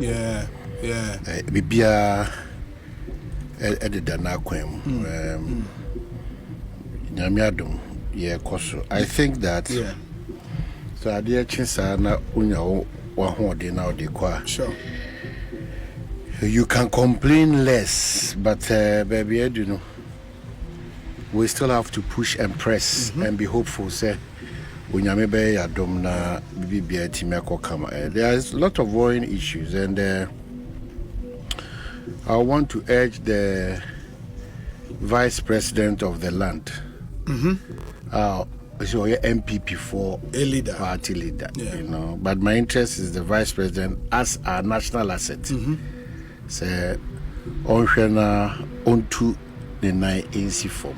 Yeah. Bibia edidana kwem. Nyamiadum ye koso. I think that so adia chinsa na unya wa hode na ode kwa. Sure. You can complain less, but baby, you know, we still have to push and press and be hopeful. Say, there's a lot of worrying issues, and I want to urge the vice president of the land, so MPP for a leader, party leader, you know. But my interest is the vice president as our national asset. Say, onshena onto the 9 AC form.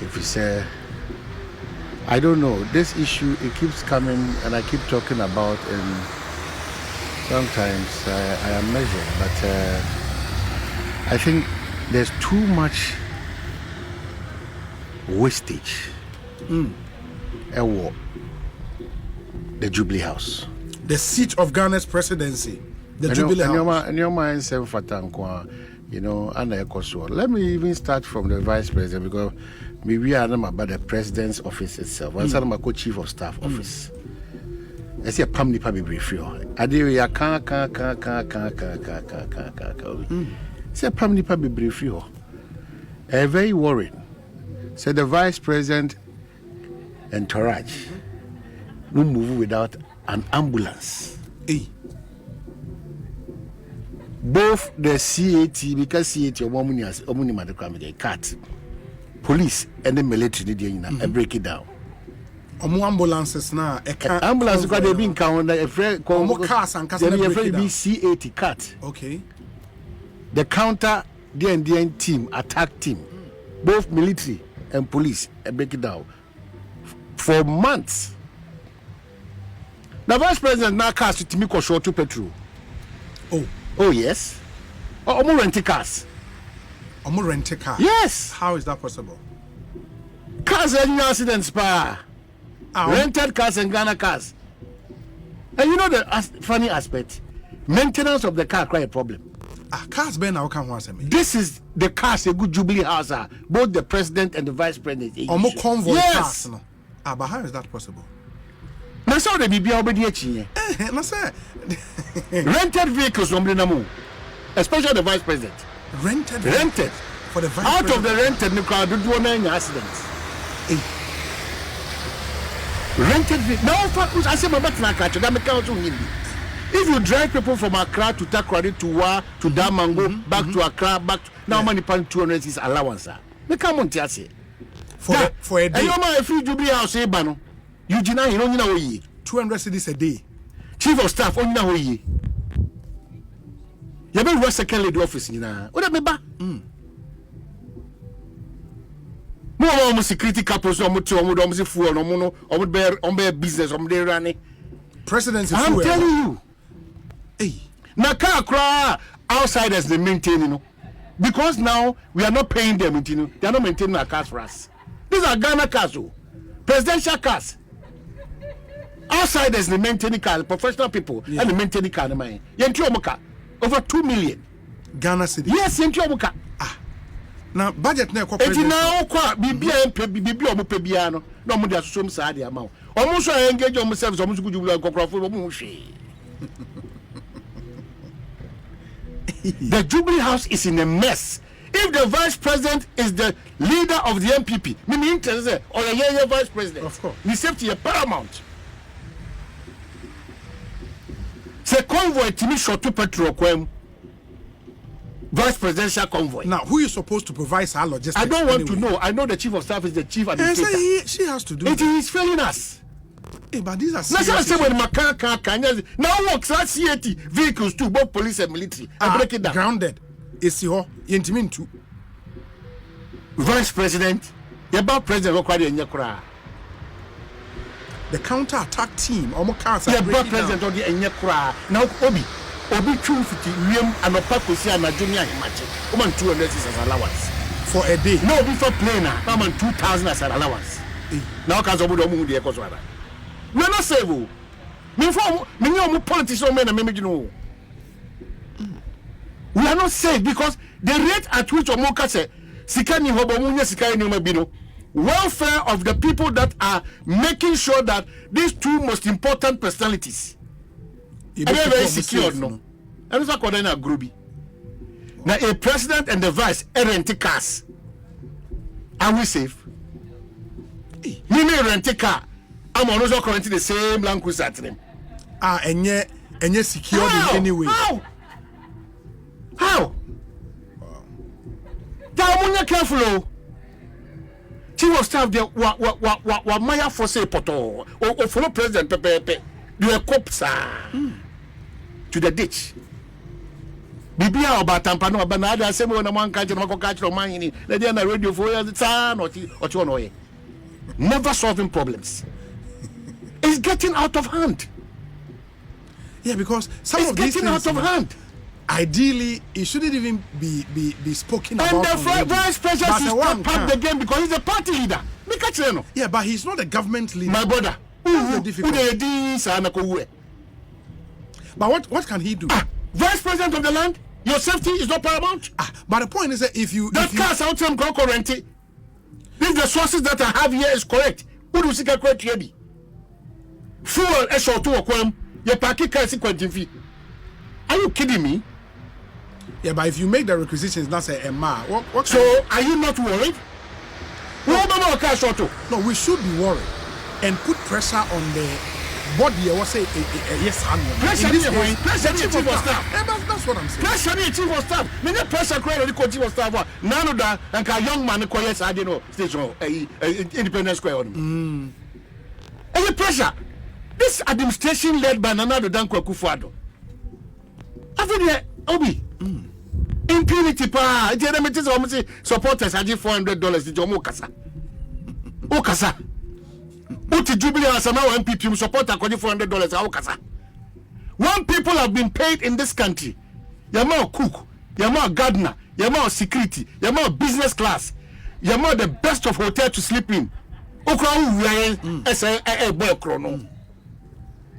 If you say, I don't know, this issue, it keeps coming and I keep talking about, and sometimes I am measured, but I think there's too much wastage at war. The Jubilee House, the seat of Ghana's presidency, the Jubilee House. And your mind, you know, and let me even start from the vice president, because maybe I know about the president's office itself. Once I'm a co-chief of staff office. I see a pam nipa be brief you. I do ya can. See a pam nipa be brief you. Very worried. Say the vice president entourage will move without an ambulance. Both the CAT, because CAT omuni cat, police and the military I break it down. Ambulances now. Ambulance because they been counted. A friend called cars and CAT cat. Okay. The counter DNDN team, attack team, both military and police break it down for months. The vice president now cast to me short to petrol. Oh yes. Omo renting cars. Omo renting cars. Yes. How is that possible? Cars and accidents, rented cars and Ghana cars. And you know the funny aspect, maintenance of the car quite a problem. Cars ben now can once me. This is the cars a good Jubilee House both the president and the vice president. Omo convoy yes. Cars. No. But how is that possible? Na so the bibia obedi na say rented vehicles especially the vice president. Rented for the vice out president. of the rented no crowd do any accidents. Rented vehicle. Now I say my back na catch that me count on him. If you drive people from Accra to Takoradi to Wa to Damango back to Accra back to, now money pan 200 is allowance. Me come on to say for a day. And you my free Jubilee House e ba no. You jina you know we 200 cedis a day. Chief of staff on na we. You be work second lady office na. O da me ba. Mo security couples omo ti omo se fuel omo no omo be business omo dey running. Presidency I'm fuel. telling you. Na car cry outsiders they maintain, you know. Because now we are not paying them, you know. They are not maintaining our cars for us. These are Ghana cars, presidential cars. Outsiders they maintain cars, professional people, and they maintain the car. Over 2 million Ghana city. Yes, Yentuomuka. Now budget na Eti na okwa bibia omo pe bia no na omo de asosom sa de ama. Omo so engage omo service omo so Jubilee kokrofo omo hwe. The Jubilee House is in a mess. If the vice president is the leader of the MPP, me interest or a vice president. Of course. The safety is paramount. Say convoy timi short to petrol kwem. Vice presidential convoy. Now, who is supposed to provide our logistics? I don't want to know. I know the chief of staff is the chief administrator. She has to do it. Is failing us. But these are serious. Now works last CAT vehicles too, both police and military. I break it down. Grounded. Is here intimate too. Vice president, about president required in Yakura. The counter-attack team, almost cars. The president of the Yakura. Now Obi 250 William and Opakosi and Junior Himachi. 200 is as allowance for a day. No, before planer, 2,000 as an allowance. Now can somebody move the Ekoswara. We are not saving. Me for me, politicians men and me. We are not safe because the rate at which Omoka say, Sikani Hobomunya Sikani Mabino, welfare of the people that are making sure that these two most important personalities are very secure. No, and it's according to Groovy. Now, a president and the vice rent cars. Are we safe? Me rent a car. I'm also currently the same language at them. And yet secure in any way. How? Tamunya careful. Chief of staff there wa Maya for say poto or follow president Pepe. You are cops to the ditch. Bibia about Tampano Banada, same one among catch and Omanhene. They are radio for the town or Chonoe. Never solving problems. It's getting out of hand. Yeah, because some it's of these getting things, out of hand. Ideally, it shouldn't even be spoken and about. And the vice president should step up the game because he's a party leader. Yeah, but he's not a government leader. My brother. But what can he do? Vice president of the land, your safety is not paramount. But the point is that if you cars out them currency, if the sources that I have here is correct, who do seek a correct ready? Fuel a short to a quam, your parking car is fee. Are you kidding me? Yeah, but if you make the requisitions, that's a ma. What so are you not worried? No, we should be worried and put pressure on the body. I was say yes, pressure the chief of staff. That's what I'm saying. Pressure the chief of staff. Many pressure create the chief of staff. None of that and a young man quiet. I don't know station Independence Square. Any pressure. This administration led by Nana Danko Akufo-Addo. After Obi. Impunity pa. Jeremiah almost supporters had $400 to Jomo Kasa. Okasa. Uti Jubilee as now MPP support according $400 Okasa. When people have been paid in this country, Yama cook, Yama gardener, Yama security, Yama business class, Yama the best of hotel to sleep in. Okra as a boy chrono.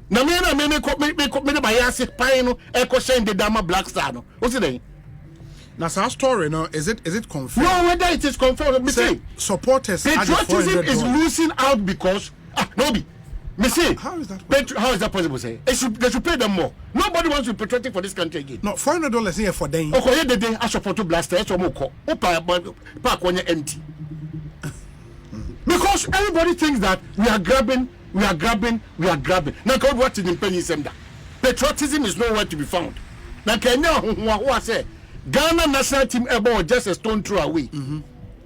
Na me bayasi paino eko shine the Dama Black Star no. What's it? Now, our story now is it confirmed? No, whether it is confirmed. Me say supporters. Patriotism is losing out because Nobi. Me say how is that? How is that possible? Say they should pay them more. Nobody wants to be patriotic for this country again. No, $400 here for them. Okay, the day I support to blaster. That's what moko. Park when you're empty. Because everybody thinks that we are grabbing. Now, God, what is in penny sender? Patriotism is nowhere to be found. Now, Kenya, who say Ghana national team about just a stone throw away.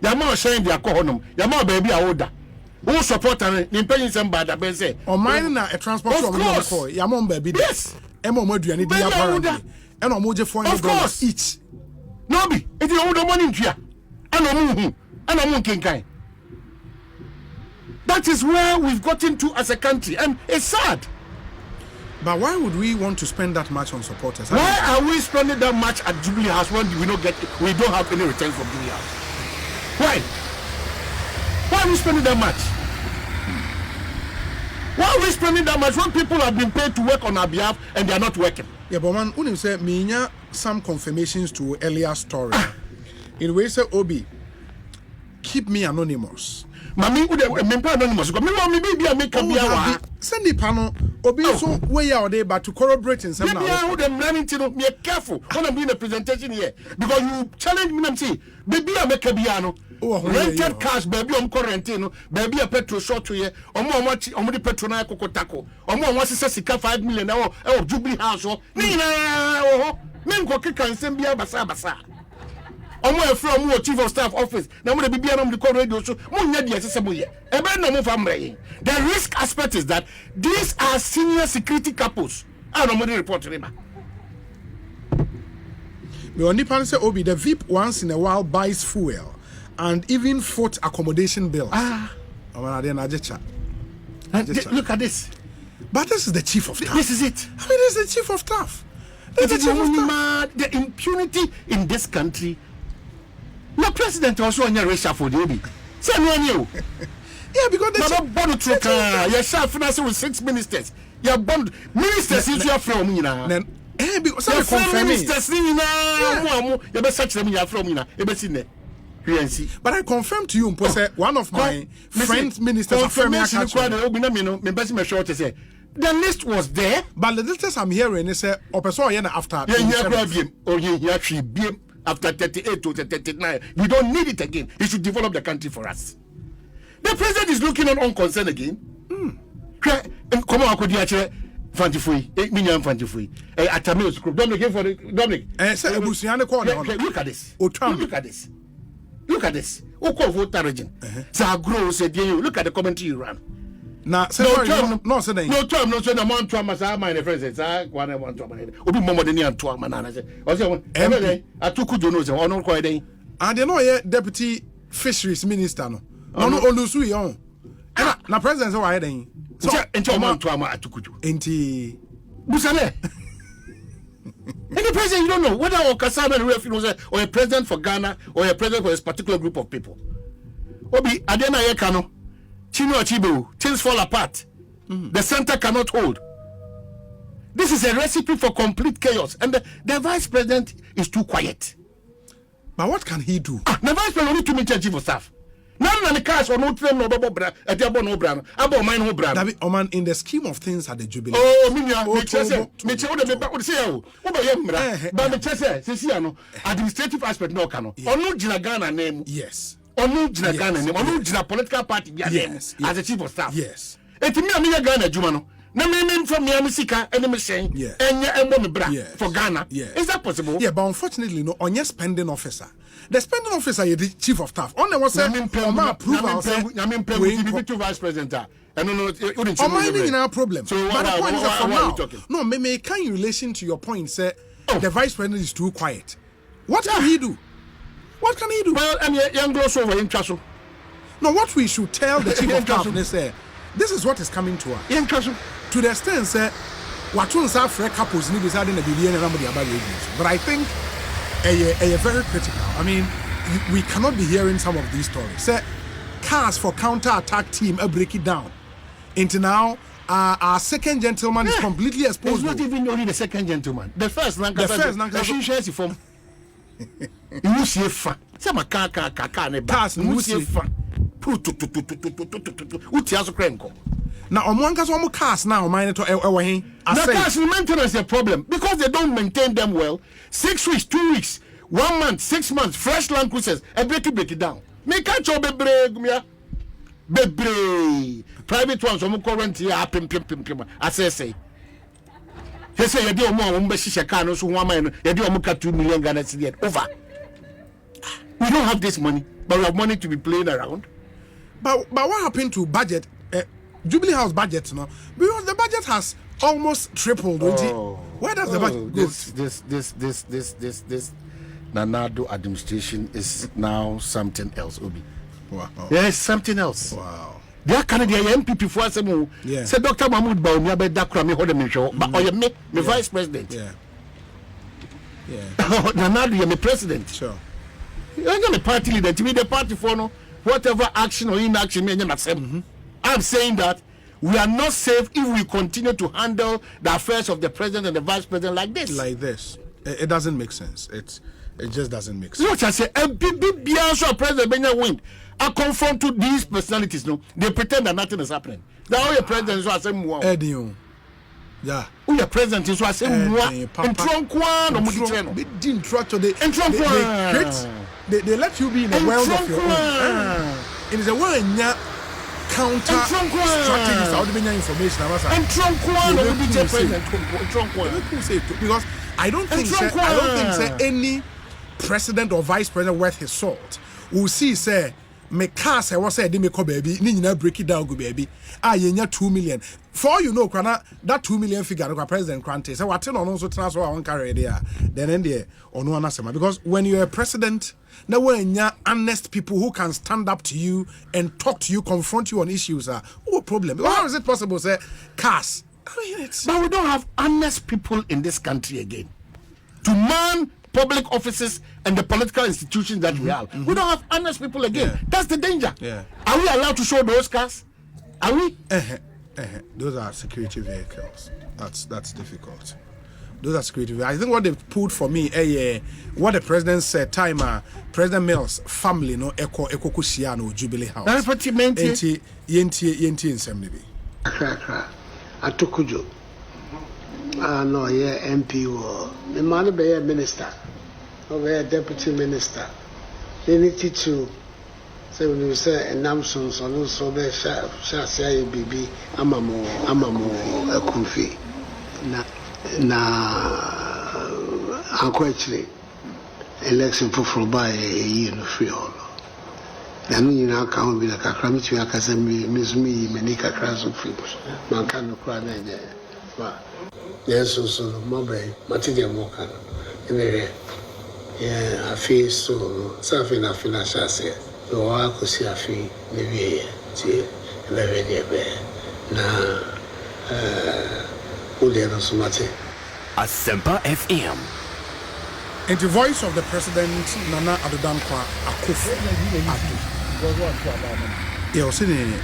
Yama sharing their cohonum. Yama baby older. Who support and in penny sender that be say. Omanhene a transport from the Yama baby. Yes. Emo modu ani dia parang. And omoje $400 each. No be. It is all the money here. And omu kinkai. That is where we've gotten to as a country, and it's sad. But why would we want to spend that much on supporters? Why are we spending that much at Jubilee House when we don't have any returns from Jubilee House? Why are we spending that much? Why are we spending that much when people have been paid to work on our behalf and they are not working? Yeah, but man, when you say me some confirmations to earlier story, in way say Obi, keep me anonymous. Mami member anonymous go me be make bia send the panel Obi so way out there but to corroborate in some now. Who them running to be careful when I'm doing a presentation here because you challenge me and say baby make bia no rented cars baby quarantine baby a petrol short here omo the petrol na kokotako omo sisa sika 5 million e Jubilee House ni na men ko keka nsem bia basa from chief of staff office. Now the radio show. The risk aspect is that these are senior security couples. I don't report to them. The only person say Obi the VIP once in a while buys fuel and even foot accommodation bills. Look at this. But this is the chief of staff. This is it. I mean, this is the chief of staff. The impunity in this country. No president also on your reshuffle, Obi. Say no you. Yeah, because the you with 6 ministers. You bond ministers if you are from Because the I'm foreign confirming. ministers you be search them in from you be seen there. But I confirm to you, one of my friends ministers confirmation the list was there. But the latest I'm hearing is after after 38 to 39. We don't need it again. He should develop the country for us. The president is looking on concern again. Come on, could you Fantifui, 8 million Fantifui. Atamils group. Dominic for the Dominic. Look at this. Look at this. Look at this. Oko vote region. Sagro said you look at the commentary you ran. Now, no term, no amount to my my friends. I want to Obi Momo than you to Manana. I took you know, or no quite. And you know, deputy fisheries minister. No, Olusu yon. Na president so why then? So into amount to I took you. Enti Busale. And the president, you don't know whether or Kasama or a president for Ghana or a president for this particular group of people. Obi Adena Yekano. Chino Chibu, things fall apart. The center cannot hold. This is a recipe for complete chaos. And the vice president is too quiet. But what can he do? The vice president only to meet chief of staff. None of the cars or no train no brand. About mine no brand. David Oman, in the scheme of things at the Jubilee. Oh, administrative aspect no cano. Or no Ghana name. Yes. Onu jina Ghana name, onu jina political party yes, as a chief of staff. Yes. Eti me Ghana juma no. Na me from me sika ene me shen. Enye embo me bra for Ghana. Yes. Is that possible? Yeah, but unfortunately no on your spending officer. The spending officer is the chief of staff. On the was say approval to vice president. And no in our problem. So but the point is that for now, talking? No, me can in relation to your point say the vice president is too quiet. What can he do? What can he do? Well, and young gloss over in Chasso. No, what we should tell the chief of staff is this is what is coming to us. In Chasso. To the extent say what ones are fresh couples need deciding to be about radios. But I think a very critical. I mean, we cannot be hearing some of these stories. Say cars for counter-attack team break it down. Into now our second gentleman is completely exposed. It's not even only the second gentleman. The first Lanka. You see fa. Some kaka ne ba. You see fa. Utiaso krenko. Now omonka so mo cars now mine to ewo hen. The cars maintenance is a problem because they don't maintain them well. 6 weeks, 2 weeks, 1 month, 6 months, fresh land cruisers, break it down. Make a job bebre. Private ones omo current here pim. I say. He say you dey omo be shisha car no so 1 million, you dey omo 2 million Ghana cedi over. We don't have this money, but we have money to be playing around. But what happened to budget? Jubilee House budget, no? Because the budget has almost tripled. Where does the budget go? This Nanado administration is now something else, Obi. Wow. Yes, something else. Wow. They are Canadian MPP for us. Say Dr. Mahmoud Baumia be dakra me hold me show. But or me vice president. Yeah. Nanado you me president. Sure. I'm not a party leader. To be the party for no whatever action or inaction me I'm saying that we are not safe if we continue to handle the affairs of the president and the vice president like this. It doesn't make sense. It just doesn't make sense. What I say, a big president Benjamin win. I confront to these personalities. No, they pretend that nothing is happening. The only president is what I say. Yeah. Who your president is what I say. In Tronkwan or Muditreno. They let you be in the world of your own. It is a world counter strategies out of information about because I don't think any president or vice president worth his salt will see say me car say what say me ko baby ni nyina break it down go baby yenya 2 million for you know krana that 2 million figure the president grant say what no so transfer one carry there then in there ono anasema because when you're a president now when honest people who can stand up to you and talk to you, confront you on issues what problem? How is it possible say cars? I mean, but we don't have honest people in this country again to man public offices and the political institutions that we have. We don't have honest people again. That's the danger. Are we allowed to show those cars? Are we? Those are security vehicles. That's difficult. Those are security. I think what they pulled for me, what the president said, President Mills family no echo Kusiano Jubilee House. That's what he meant. Yenti in Semnibi. Atukujo. No, yeah, MP or the man be a minister, or a deputy minister. They need to say when you say a Namson, so also be shall say BB, Amamo, Akufo. Uncle actually election for by a year no free all. Then you now can't be like a cram to your cousin, Miss Me, Manika Crass of Flips. Man can't cry there. Yes, so mobile, Matilda Moka. Yeah, I feel so. Something I feel as I say. No, I could see a fee, maybe 11 years. Now, Uliano Sumate. Asempa FM. And the voice of the president, Nana Adodankwa Akufo-Addo. Yeah, I was saying,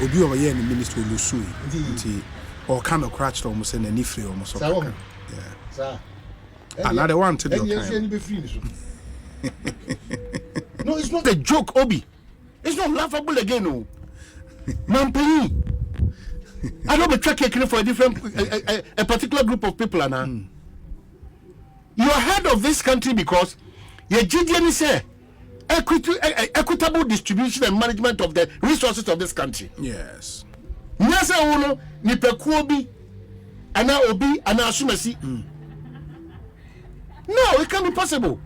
Obi over here in the ministry of Lusui. Or kind of cratched almost in any free almost. Yeah. Another one to the No, it's not a joke, Obi. It's not laughable again, no. Mampini. I don't be tracking for a different, a particular group of people, Anna. You are head of this country because your GDN say equitable distribution and management of the resources of this country. Yes. Nyasa uno ni pekuobi ana obi ana asumasi. No, it can't be possible.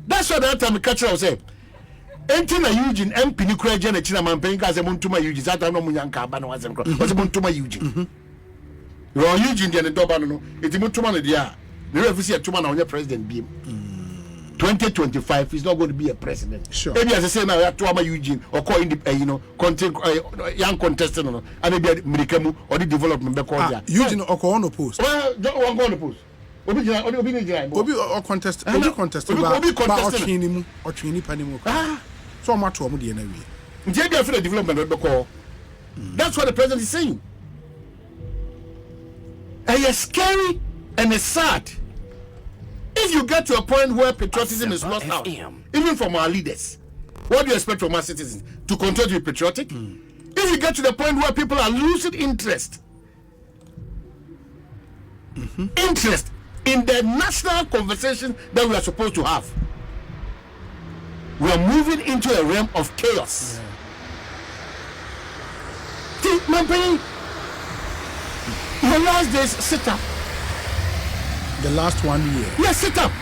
That's why that time catcher was say. Enti na Eugene MP ni kura je na china mampen ka se montuma Eugene that time no munyanka aba na wasem kro. Was montuma Eugene. Ro Eugene de ne doba no. Eti montuma no dia. The refuse atuma na onye president biem. 2025 is not going to be a president. Sure. Maybe as I say now, you have to have Eugene or call in the young contestant and maybe Mirikamu or the development. Eugene or on the post. Well, don't go on the post. Obi or contest. Obi contest. Obi contest. Or Trini Panimu. So much to the enemy. Maybe I feel the development. That's what the president is saying. And it's scary and it's sad. If you get to a point where patriotism is lost out, even from our leaders, what do you expect from our citizens? To continue to be patriotic? If you get to the point where people are losing interest in the national conversation that we are supposed to have, we are moving into a realm of chaos. My brain, your last days, sit up. The last 1 year. Yes, sit up.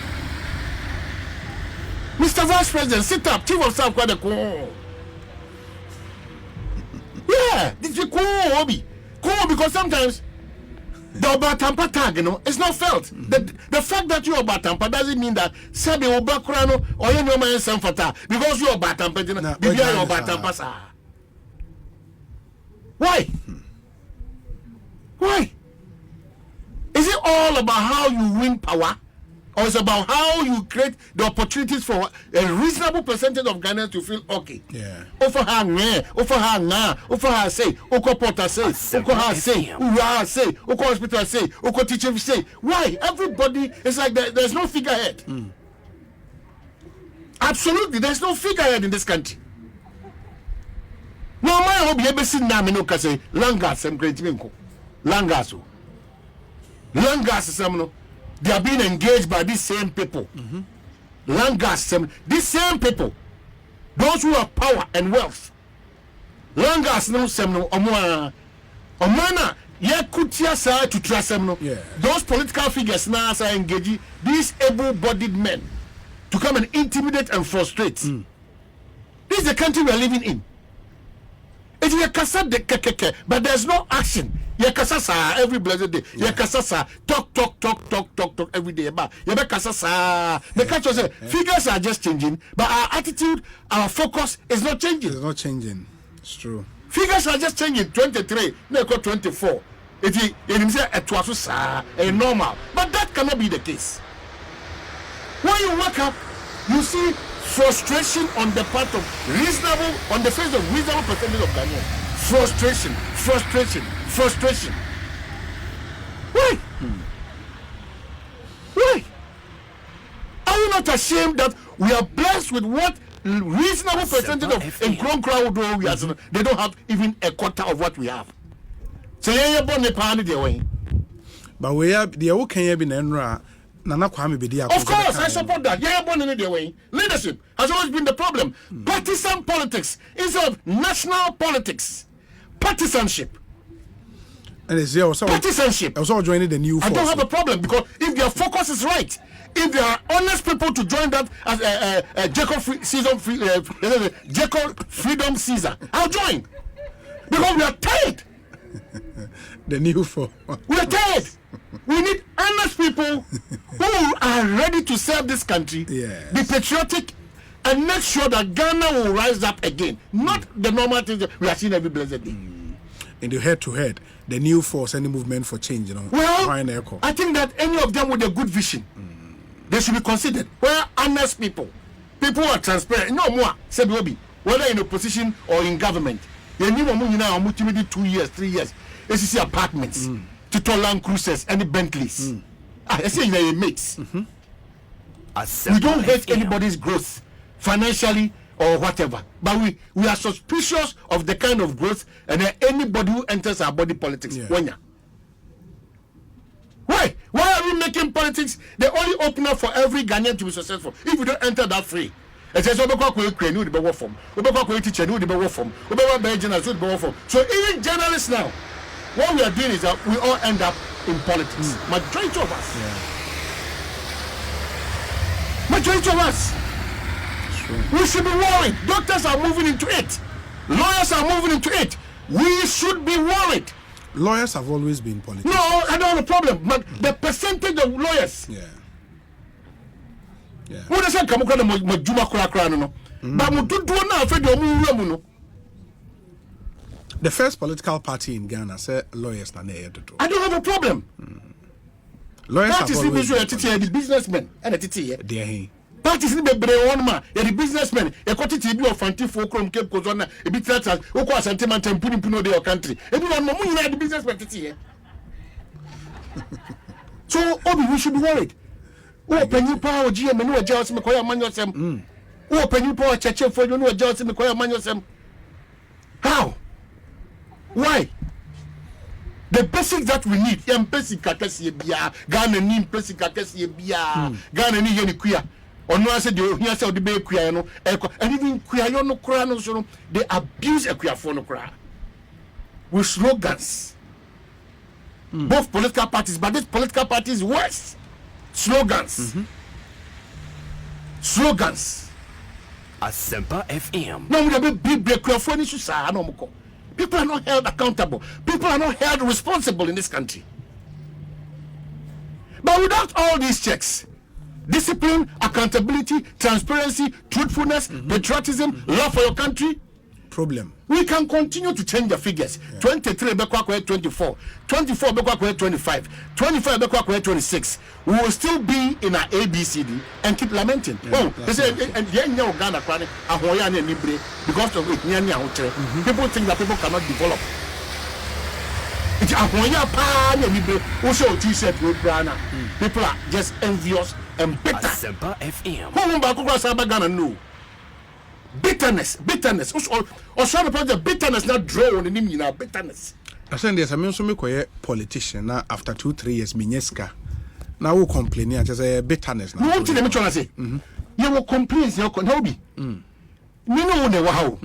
Mr. Vice President, sit up. Chief of Staff, quite a cool. Yeah, this is cool, Obi. Cool, because sometimes the Obatampa tag, it's not felt. The fact that you're Obatampa doesn't mean that Sabi Obakrano or you know my Sanfata because you're Obatampa, you're Obatampa. Why? Why? Is it all about how you win power? Or it's about how you create the opportunities for a reasonable percentage of Ghanaians to feel okay? Yeah. Offer her say, Oko Porter say, Oko her say, Ura say, Oko hospital say, Oko teacher say. Why? Everybody is like there's no figurehead. Absolutely, there's no figurehead in this country. No, my hobby ever seen now, no say Langas and Great Minko. Langaso. Langas, they are being engaged by these same people. Langas, these same people, those who have power and wealth. Langas, no, Omana, Yakutia sa to trust them. Those political figures now are engaging these able-bodied men to come and intimidate and frustrate. This is the country we are living in. It's a kasa de kekeke, but there's no action. You kasa every blessed day. You kasa talk every day. But you kasa. The country say figures are just changing, but our attitude, our focus is not changing. It's not changing. It's true. Figures are just changing. 23, now 24. It was normal, but that cannot be the case. When you wake up, you see frustration on the part of on the face of reasonable percentage of Ghanaians. Frustration. Why? not ashamed that we are blessed with what reasonable percentage of in crowd we are. They don't have even a quarter of what we have. So yeah, born the pan the way. But we are the okay be Nenra. Of course, I support that. Yeah, born in the way. Leadership has always been the problem. Partisan politics instead of national politics. Partisanship. And it's also partisanship. I was all joining the new force. I don't have a problem because if their focus is right, if there are honest people to join that as Jacob Freedom Caesar, I'll join. Because we are tired. The new force. We are tired. We need honest people who are ready to serve this country, be patriotic, and make sure that Ghana will rise up again. Not the normal things that we are seeing every blessed day. In the head-to-head, the new force and the movement for change, Well, I think that any of them with a good vision, they should be considered. Where honest people who are transparent, no more, whether in opposition or in government. You need 2 years, 3 years. SCC apartments, to Land Cruisers, and the Bentleys. I say they're mates. We don't hate anybody's growth, financially or whatever, but we are suspicious of the kind of growth and anybody who enters our body politics. Why are we making politics the only opener for every Ghanaian to be successful? If we don't enter that free, it says so even journalists now, what we are doing is that we all end up in politics. Majority of us. Majority of us. We should be worried. Doctors are moving into it. Lawyers are moving into it. We should be worried. Lawyers have always been politics. No, I don't have a problem. But the percentage of lawyers. What does that come the first political party in Ghana said lawyers are near to do. I don't have a problem. Lawyers have always been the businessmen and the parties in the businessmen, a quantity of Fantifo from Cape Cozona, a bit that has sentiment and putting their country. Everyone, the businessmen. So, we should be worried. Open you power, GM, and no adjust McCoy Manuel. Open you power, Church for you, no adjust McCoy Manuel. How? Why? The basic that we need, basic kakesi bia, Ghana ni basic kakesi bia, Ghana ni yeni kuya. Ono say the here say the be kuya no, and even kuya no kura no so they abuse a kuya for no kura. With slogans. Both political parties, but this political party is worse. Slogans. Slogans. Asempa FM. No, we have big kuya for ni susa no moko. People are not held accountable. People are not held responsible in this country. But without all these checks, discipline, accountability, transparency, truthfulness, patriotism, love for your country, problem. We can continue to change the figures. 23 24, 24 25, 25 26. We will still be in our ABCD and keep lamenting. They say Ghana because of it. People think that people cannot develop. People are just envious and bitter. Bitterness. Also, the bitterness not drawn in him, bitterness. I said there's a man who make a politician now after 2-3 years, Minyeska. Now we complain here, just a bitterness. You want to let me try to say, you will complain, you can hobby. Me no know how.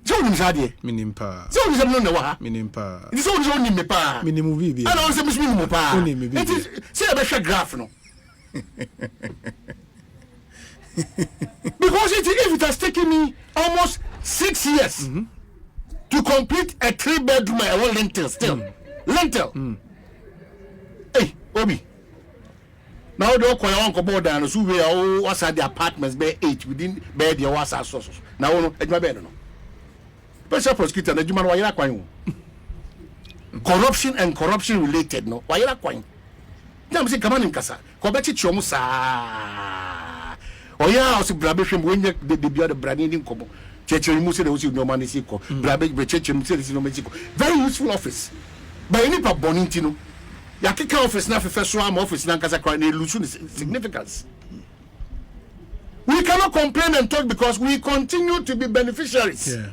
So you say, Minimpa. So you say, no, what? Minimpa. It's only me, pa. Minimovie. I don't say, Miss Minimum, pa. Only me. It is, say a better graph, no. Because if it has taken me almost 6 years to complete a 3-bedroom and one lentil still. Lentil. Hey, Obi. Now the Okoya Uncle board down so we are what's at the apartments by 8 within bed your was our sources. Now at my bed no. Special prosecutor na Juma why kwan. Corruption and corruption related no. Why kwan. Dem say come on in kasa. Ko be chi chomu sa. Oh yeah, also Brabe from when the Branding Kobo. Church Musi, the no money seco. Brabe, Church Musi, no Mexico. Very useful office. By any part Bonintino. Yakika office, not first swam office, Nankasa crying, Lusun significance. we cannot complain and talk because we continue to be beneficiaries. Yeah.